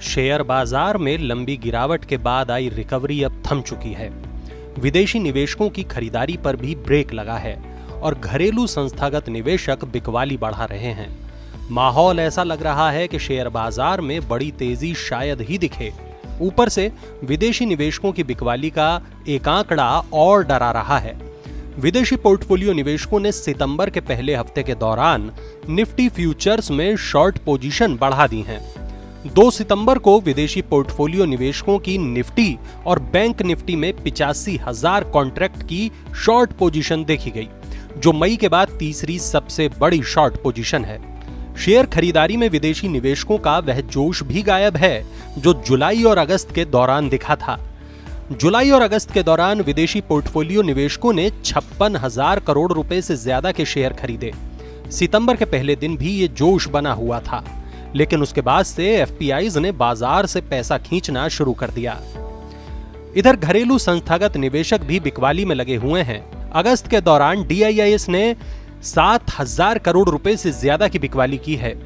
Share बाजार में लंबी गिरावट के बाद आई रिकवरी अब थम चुकी है। विदेशी निवेशकों की खरीदारी पर भी ब्रेक लगा है और घरेलू संस्थागत निवेशक बिकवाली बढ़ा रहे हैं। माहौल ऐसा लग रहा है कि शेयर बाजार में बड़ी तेजी शायद ही दिखे। ऊपर से विदेशी निवेशकों की बिकवाली का एक आंकड़ा और डरा रहा है। विदेशी पोर्टफोलियो निवेशकों ने सितंबर के पहले हफ्ते के दौरान निफ्टी फ्यूचर्स में शॉर्ट पोजीशन बढ़ा दी हैं। 2 सितंबर को विदेशी पोर्टफोलियो निवेशकों की निफ्टी और बैंक निफ्टी में 85,000 कॉन्ट्रैक्ट की शॉर्ट पोजीशन देखी गई, जो मई के बाद तीसरी सबसे बड़ी शॉर्ट पोजीशन है। शेयर खरीदारी में विदेशी निवेशकों का वह जोश भी गायब है जो जुलाई और अगस्त के दौरान दिखा था। जुलाई और अगस्त के दौरान विदेशी पोर्टफोलियो निवेशकों ने 56,000 करोड़ रुपए से ज्यादा के शेयर खरीदे। सितंबर के पहले दिन भी ये जोश बना हुआ था, लेकिन उसके बाद से एफपीआईज ने बाजार से पैसा खींचना शुरू कर दिया। इधर घरेलू संस्थागत निवेशक भी बिकवाली में लगे हुए हैं। अगस्त के दौरान डीआईआईएस ने 7,000 करोड़ रुपए से ज्यादा की बिकवाली की है।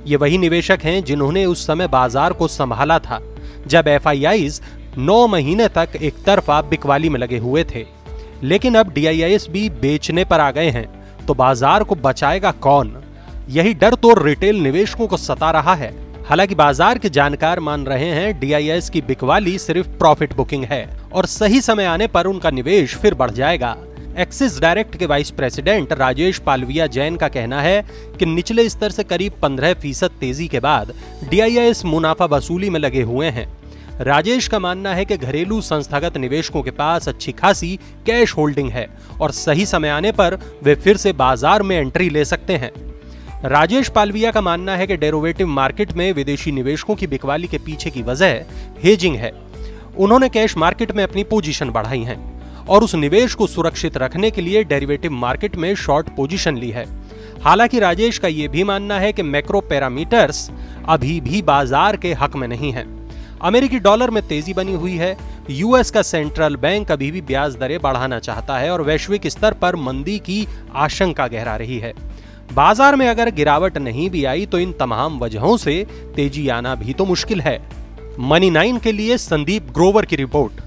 ये वही निवेशक हैं जिन्होंने उस समय बाजार को संभाला था जब एफआईआईज 9 महीने तक एक तरफा बिकवाली में लगे हुए थे। लेकिन अब डीआईआईएस भी बेचने पर आ गए हैं, तो बाजार को बचाएगा कौन? यही डर तो रिटेल निवेशकों को सता रहा है। हालांकि बाजार के जानकार मान रहे हैं डीआईआईएस की बिकवाली सिर्फ प्रॉफिट बुकिंग है और सही समय आने पर उनका निवेश फिर बढ़ जाएगा। एक्सिस डायरेक्ट के वाइस प्रेसिडेंट राजेश पालविया जैन का कहना है कि निचले स्तर से करीब 15% तेजी के बाद डीआईआईएस मुनाफा वसूली में लगे हुए हैं। राजेश का मानना है कि घरेलू संस्थागत निवेशकों के पास अच्छी खासी कैश होल्डिंग है और सही समय आने पर वे फिर से बाजार में एंट्री ले सकते हैं। राजेश पालविया का मानना है कि डेरिवेटिव मार्केट में विदेशी निवेशकों की बिकवाली के पीछे की वजह हेजिंग है। उन्होंने कैश मार्केट में अपनी पोजीशन बढ़ाई है और उस निवेश को सुरक्षित रखने के लिए डेरिवेटिव मार्केट में शॉर्ट पोजीशन ली है। हालांकि राजेश का यह भी मानना है कि मैक्रो पैरामीटर्स अभी भी बाजार के हक में नहीं है। अमेरिकी डॉलर में तेजी बनी हुई है। यूएस का सेंट्रल बैंक अभी भी ब्याज दरें बढ़ाना चाहता है और वैश्विक स्तर पर मंदी की आशंका गहरा रही है। बाजार में अगर गिरावट नहीं भी आई तो इन तमाम वजहों से तेजी आना भी तो मुश्किल है। मनी 9 के लिए संदीप ग्रोवर की रिपोर्ट।